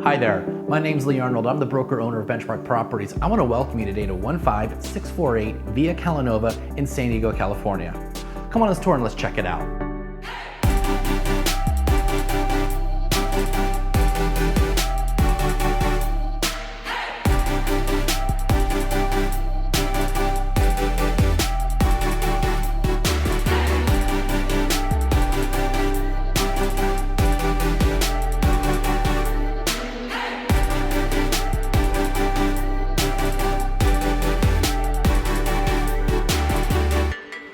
Hi there, my name's Lee Arnold. I'm the broker owner of Benchmark Properties. I want to welcome you today to 15648 Via Calanova in San Diego, California. Come on this tour and let's check it out.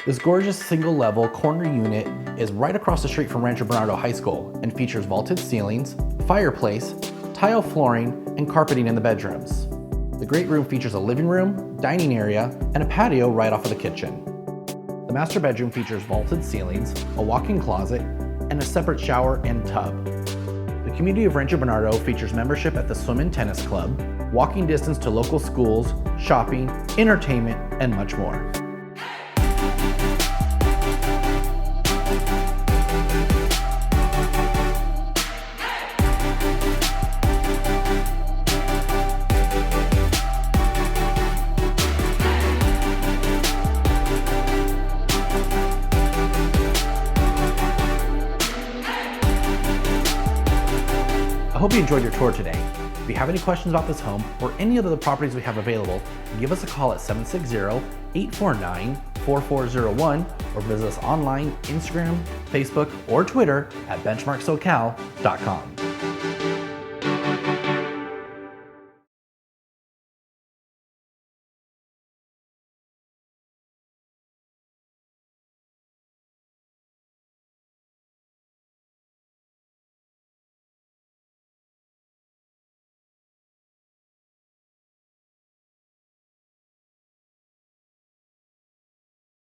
This gorgeous single-level corner unit is right across the street from Rancho Bernardo High School and features vaulted ceilings, fireplace, tile flooring, and carpeting in the bedrooms. The great room features a living room, dining area, and a patio right off of the kitchen. The master bedroom features vaulted ceilings, a walk-in closet, and a separate shower and tub. The community of Rancho Bernardo features membership at the Swim and Tennis Club, walking distance to local schools, shopping, entertainment, and much more. I hope you enjoyed your tour today. If you have any questions about this home or any of the properties we have available, give us a call at 760-849-4401 or visit us online, Instagram, Facebook, or Twitter at benchmarksocal.com.